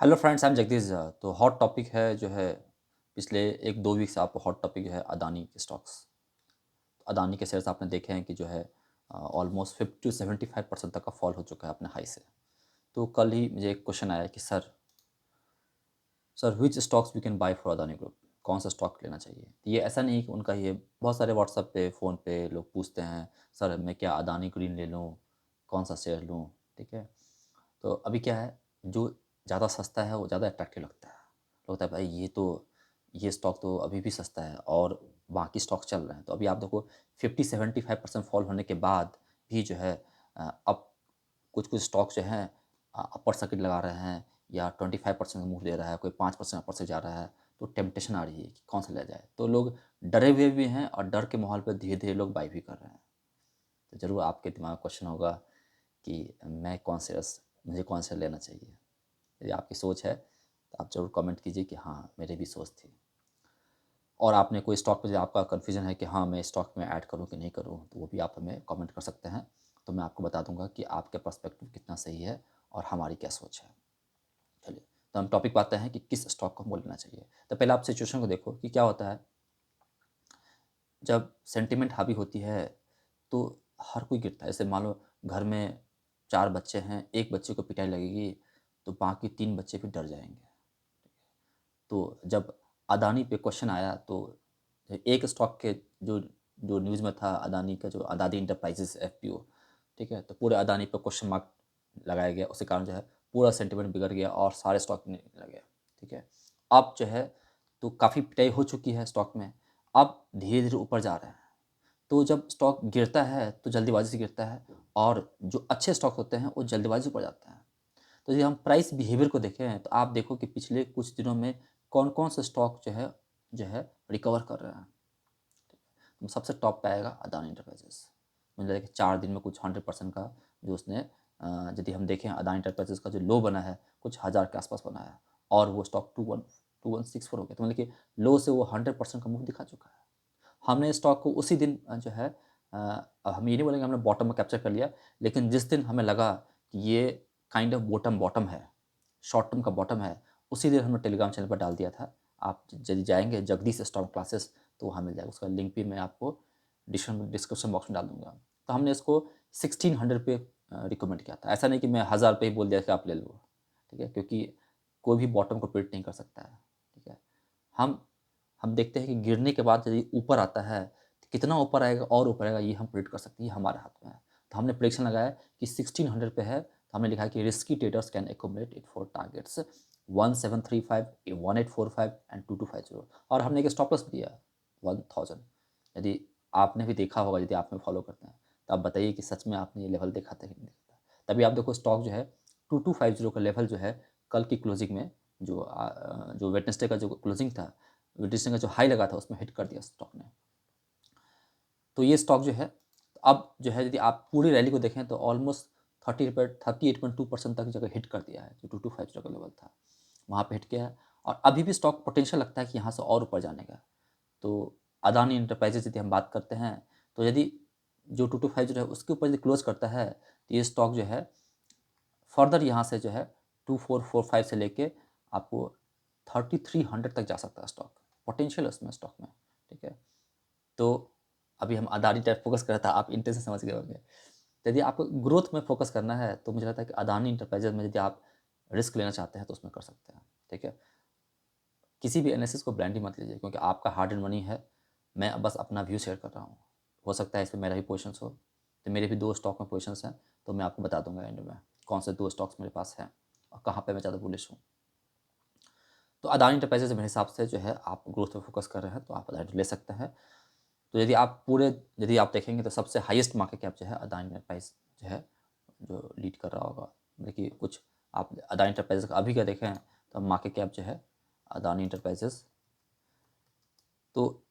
Hello friends, I am Jagdish Jha. तो hot topic है जो है पिछले 1-2 वीक से आपको हॉट टॉपिक जो है अदानी के स्टॉक्स। अदानी के शेयर्स आपने देखे हैं कि जो है ऑलमोस्ट 50 टू 75% तक का फॉल हो चुका है अपने हाई से। तो कल ही मुझे एक क्वेश्चन आया कि sir which stocks we can buy for Adani group. कौन सा स्टॉक लेना चाहिए? तो ये ऐसा नहीं है कि उनका ये बहुत सारे व्हाट्सएप पे फ़ोन पे लोग पूछते हैं, सर मैं क्या अदानी ग्रीन ले लूँ, कौन सा शेयर लूँ? ठीक है। तो अभी क्या है, जो ज़्यादा सस्ता है वो ज़्यादा अट्रैक्टिव लगता है। लगता है भाई ये स्टॉक तो अभी भी सस्ता है और बाकी स्टॉक चल रहे हैं। तो अभी आप देखो 50-75% फॉल होने के बाद भी जो है अब कुछ-कुछ स्टॉक जो हैं अपर सर्किट लगा रहे हैं या 25% मूव दे रहा है, कोई 5% अपर से जा रहा है, तो टेम्पटेशन आ रही है कि कौन सा लिया जाए। तो लोग डरे हुए भी हैं और डर के माहौल पे धीरे-धीरे लोग बाय भी कर रहे हैं। तो ज़रूर आपके दिमाग में क्वेश्चन होगा कि मुझे कौन सा लेना चाहिए? यदि आपकी सोच है तो आप ज़रूर कमेंट कीजिए कि हाँ, मेरी भी सोच थी। और आपने कोई स्टॉक पे जो आपका कन्फ्यूज़न है कि हाँ, मैं स्टॉक में ऐड करूँ कि नहीं करूँ, तो वो भी आप हमें कमेंट कर सकते हैं। तो मैं आपको बता दूँगा कि आपके पर्सपेक्टिव कितना सही है और हमारी क्या सोच है। चलिए, तो हम टॉपिक पे आते हैं कि किस स्टॉक को हमको लेना चाहिए। तो पहले आप सिचुएशन को देखो कि क्या होता है, जब सेंटिमेंट हावी होती है, तो हर कोई गिरता है। जैसे मान लो घर में 4 बच्चे हैं, 1 बच्चे को पिटाई लगेगी, तो बाकी 3 बच्चे भी डर जाएँगे। तो जब अदानी पे क्वेश्चन आया तो एक स्टॉक के जो जो न्यूज़ में था, अदानी का जो अदानी एंटरप्राइजेज़ एफपीओ, ठीक है? तो पूरे अदानी पे क्वेश्चन मार्क लगाया गया, उसके कारण जो है पूरा सेंटिमेंट बिगड़ गया और सारे स्टॉक गिरने लगे, ठीक है? अब जो है तो काफ़ी पिटाई हो चुकी है स्टॉक में, अब धीरे-धीरे ऊपर जा रहे हैं। तो जब स्टॉक गिरता है तो जल्दीबाज़ी से गिरता है और जो अच्छे स्टॉक होते हैं वो जल्दीबाज़ी से ऊपर जाते हैं। तो यदि हम प्राइस बिहेवियर को देखें तो आप देखो कि पिछले कुछ दिनों में कौन-कौन से स्टॉक जो है रिकवर कर रहे हैं। तो सबसे टॉप पे आएगा अदानी एंटरप्राइजेज़। मुझे लगा कि 4 दिन में कुछ 100% का जो उसने यदि हम देखें अदानी एंटरप्राइजेज़ का जो लो बना है, कुछ 1000 के आस-पास बना है और वो स्टॉक 2164 हो गया। तो मतलब कि लो से वो 100% का मूव दिखा चुका है। हमने स्टॉक को उसी दिन जो है अब हम ये नहीं बोलेंगे हमने बॉटम में कैप्चर कर लिया, लेकिन जिस दिन हमें लगा कि ये काइंड ऑफ बॉटम बॉटम है, शॉर्ट टर्म का बॉटम है, उसी दिन हमने टेलीग्राम चैनल पर डाल दिया था। आप यदि जाएँगे जगदीश स्टॉक क्लासेस तो वहाँ मिल जाएगा, उसका लिंक भी मैं आपको डिस्क्रिप्शन बॉक्स में डाल दूँगा। तो हमने इसको 1600 पे रिकमेंड किया था। ऐसा नहीं कि मैं 1000 पे ही बोल दिया कि आप ले लो, ठीक है? क्योंकि कोई भी बॉटम को प्रेडिक्ट नहीं कर सकता है, ठीक है? हम हम देखते हैं कि गिरने के बाद यदि ऊपर आता है, तो कितना ऊपर आएगा और ऊपर आएगा ये हम प्रेडिक्ट कर सकते हैं, ये हमारे हाथ में है। तो हमने प्रेडिक्शन लगाया कि 1600 पे है, तो हमने लिखा है कि risky traders can accumulate it for targets 1735, 1845 and 2250 और हमने एक स्टॉप लॉस भी दिया 1000। यदि आपने भी देखा होगा, यदि आप में फॉलो करते हैं, तो आप बताइए कि सच में आपने ये लेवल देखा था कि नहीं देखा था? तभी आप देखो स्टॉक जो है 2250 का लेवल जो है कल की क्लोजिंग में जो वेडनेसडे का जो क्लोजिंग था, वेडनेसडे का जो हाई लगा था उसमें हिट कर दिया स्टॉक ने। तो ये स्टॉक जो है अब जो है यदि आप पूरी रैली को देखें तो ऑलमोस्ट 38.2% तक जगह हिट कर दिया है, जो 2250 का लेवल था, वहाँ पे हिट किया है और अभी भी स्टॉक पोटेंशियल लगता है कि यहाँ से और ऊपर जाने का। तो अदानी एंटरप्राइजेज़ यदि हम बात करते हैं, तो यदि जो 2250 है उसके ऊपर यदि क्लोज़ करता है, तो ये स्टॉक जो है फर्दर यहाँ से जो है 2445 से लेके आपको 3300 तक जा सकता है स्टॉक। पोटेंशियल है उसमें स्टॉक में, ठीक है? तो अभी हम अदानी पे फ़ोकस कर रहे थे, आप इंटेंशन समझ गए होंगे। तो यदि आपको ग्रोथ में फ़ोकस करना है, तो मुझे लगता है कि अदानी एंटरप्राइज़ेज़ में यदि आप रिस्क लेना चाहते हैं, तो उसमें कर सकते हैं, ठीक है? किसी भी एनालिसिस को ब्लाइंडली मत लीजिए क्योंकि आपका हार्ड एंड मनी है। मैं बस अपना व्यू शेयर कर रहा हूँ। हो सकता है इसमें मेरा भी पोज़ीशंस हो, तो मेरे भी 2 स्टॉक में पोज़ीशंस हैं, तो मैं आपको बता दूँगा एंड में, कौन से 2 स्टॉक्स मेरे पास हैं और कहाँ पे मैं ज़्यादा बुलिश हूँ। तो अदानी एंटरप्राइज़ेज़ मेरे हिसाब से जो है आप ग्रोथ पे फ़ोकस कर रहे हैं, तो आप अदानी ले सकते हैं। तो यदि आप देखेंगे तो सबसे हाईएस्ट मार्केट कैप जो है अदानी एंटरप्राइज़ जो है, जो लीड कर रहा होगा। देखिए कुछ आप अदानी एंटरप्राइज़ेज़ का अभी का देखें तो मार्केट कैप जो है अदानी एंटरप्राइज़ेज़ तो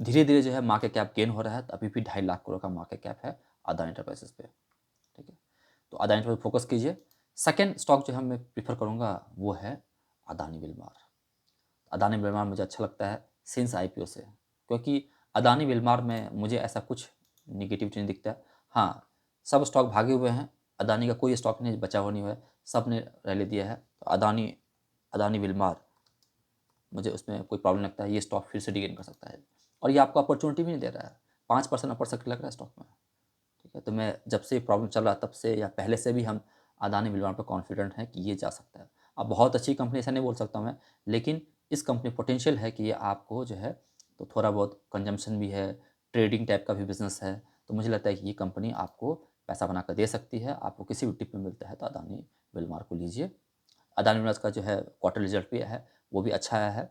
धीरे-धीरे जो है मार्केट कैप गेन हो रहा है, तो अभी भी 2.5 लाख करोड़ का मार्केट कैप है अदानी एंटरप्राइज़ेज़ पे, ठीक है? तो अदानी पे फ़ोकस कीजिए। सेकंड स्टॉक जो है मैं प्रेफ़र करूँगा वो है अदानी विलमार। अदानी विलमार मुझे अच्छा लगता है सिंस आईपीओ से, क्योंकि अदानी विलमार में मुझे ऐसा कुछ नेगेटिविटी नहीं दिखता है। हाँ, सब स्टॉक भागे हुए हैं, अदानी का कोई स्टॉक नहीं बचा हुआ नहीं हुआ है। सब ने रैली दिया है। तो अदानी अदानी विलमार, मुझे उसमें कोई प्रॉब्लम लगता है, ये स्टॉक फिर से रीगेन कर सकता है। और ये आपको अपॉर्चुनिटी भी नहीं दे रहा है, 5% अपर सर्किट लग रहा है स्टॉक में। ठीक है, तो मैं जब से प्रॉब्लम चल रहा है तब से या पहले से भी हम अदानी विलमार पर कॉन्फिडेंट हैं कि ये जा सकता है। अब बहुत अच्छी कंपनी ऐसा नहीं बोल सकता मैं, लेकिन इस कंपनी पोटेंशियल है कि ये आपको जो है तो थोड़ा बहुत कंजम्पशन भी है, ट्रेडिंग टाइप का भी बिजनेस है। तो मुझे लगता है कि ये कंपनी आपको पैसा बना कर दे सकती है। आपको किसी भी टिप में मिलता है तो अदानी विलमार को लीजिए। अदानी विलमार का जो है क्वार्टर रिजल्ट भी है, वो भी अच्छा आया है।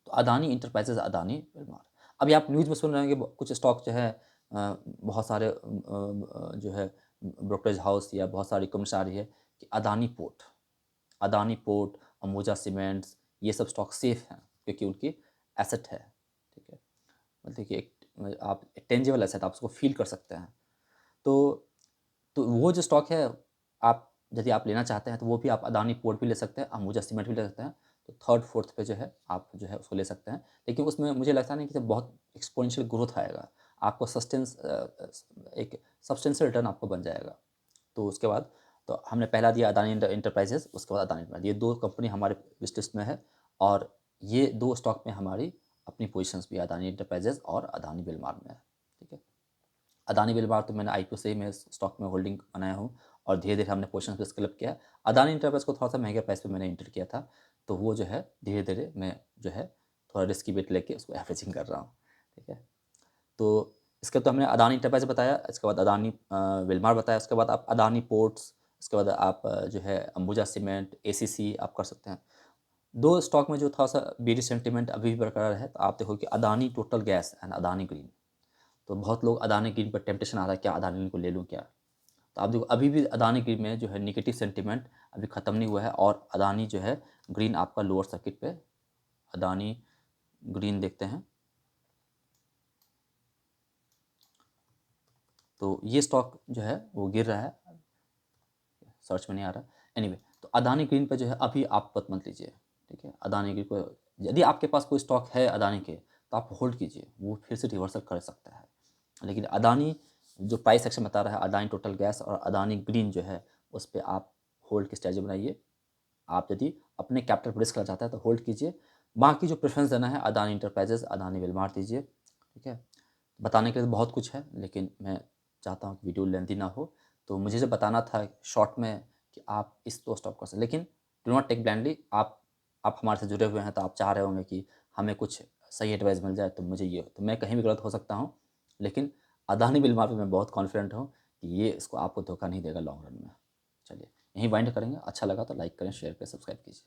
तो अदानी इंटरप्राइजेज, अदानी विलमार। अभी आप न्यूज़ में सुन रहे हैं कि कुछ स्टॉक जो है बहुत सारे जो है ब्रोकरेज हाउस या बहुत सारी रिकमेंडेशन आ रही है कि अदानी पोर्ट, अंबुजा सीमेंट्स, ये सब स्टॉक सेफ हैं क्योंकि उनकी एसेट है। ठीक है, मतलब कि एक आप टेंजिबल एसेट, आप उसको फील कर सकते हैं। तो वो जो स्टॉक है, आप यदि आप लेना चाहते हैं तो वो भी आप अदानी पोर्ट भी ले सकते हैं, अंबुजा सीमेंट भी ले सकते हैं। तो थर्ड फोर्थ पे जो है आप जो है उसको ले सकते हैं। लेकिन उसमें मुझे लगता नहीं कि बहुत एक्सपोनेंशियल ग्रोथ आएगा, आपको एक सब्सटेंशियल रिटर्न आपको बन जाएगा। तो उसके बाद तो हमने पहला दिया अदानी इंटरप्राइजेज, उसके बाद अदानी इंटरप्राइजेज, ये दो कंपनी हमारे विश लिस्ट में है। और ये दो स्टॉक में हमारी अपनी पोजिशंस भी है, अदानी इंटरप्राइजेज और अदानी विलमार में है। ठीक है, अदानी विलमार तो मैंने आईपीओ से ही मैं स्टॉक में होल्डिंग बनाया हूँ और धीरे धीरे हमने पोजिशन पे स्केल अप किया। अदानी इंटरप्राइज को थोड़ा सा महंगे प्राइस पे मैंने इंटर किया था, तो वो जो है धीरे धीरे मैं जो है थोड़ा रिस्की बेट लेके उसको एवरेजिंग कर रहा हूँ। ठीक है, तो इसका तो हमने अदानी इंटरप्राइज बताया, इसके बाद अदानी विलमार बताया, उसके बाद आप अदानी पोर्ट्स, उसके बाद आप जो है अंबुजा सीमेंट, एसीसी आप कर सकते हैं। दो स्टॉक में जो थोड़ा सा बेरी सेंटीमेंट अभी भी बरकरार है, तो आप देखो कि Adani total gas and Adani green. तो बहुत लोग अदानी ग्रीन पर टेम्पटेशन आ रहा है, क्या अदानी ग्रीन को ले लूँ क्या। तो आप देखो अभी भी अदानी ग्रीन में जो है निगेटिव सेंटीमेंट अभी ख़त्म नहीं हुआ है, और अदानी जो है ग्रीन आपका लोअर सर्किट पे, अदानी ग्रीन देखते हैं। तो ये स्टॉक जो है वो गिर रहा है, सर्च में नहीं आ रहा। एनीवे, तो अदानी ग्रीन पे जो है अभी आप मत लीजिए। ठीक है, अदानी ग्रीन को यदि आपके पास कोई स्टॉक है अदानी के तो आप होल्ड कीजिए, वो फिर से रिवर्सल कर सकता है। लेकिन अदानी जो प्राइस एक्शन बता रहा है, अदानी टोटल गैस और अदानी ग्रीन जो है, उस पर आप होल्ड की स्ट्रैटेजी बनाइए। आप यदि अपने कैपिटल पर रिस्क करना चाहते हैं तो होल्ड कीजिए। बाकी जो प्रेफरेंस देना है अदानी इंटरप्राइजेज, अदानी विलमार दीजिए। ठीक है, बताने के लिए बहुत कुछ है, लेकिन मैं चाहता हूँ कि वीडियो लेंथी ना हो, तो मुझे जो बताना था शॉर्ट में कि आप इस तो स्टॉप कर सकते, लेकिन डू नॉट टेक ब्लाइंडली। आप हमारे से जुड़े हुए हैं तो आप चाह रहे होंगे कि हमें कुछ सही एडवाइस मिल जाए, तो मुझे ये तो मैं कहीं भी गलत हो सकता हूँ, लेकिन अदानी विलमार पे मैं बहुत कॉन्फिडेंट हूँ कि ये इसको आपको धोखा नहीं देगा लॉन्ग रन में। चलिए, यहीं वाइंड करेंगे। अच्छा लगा तो लाइक करें, शेयर करें, सब्सक्राइब कीजिए।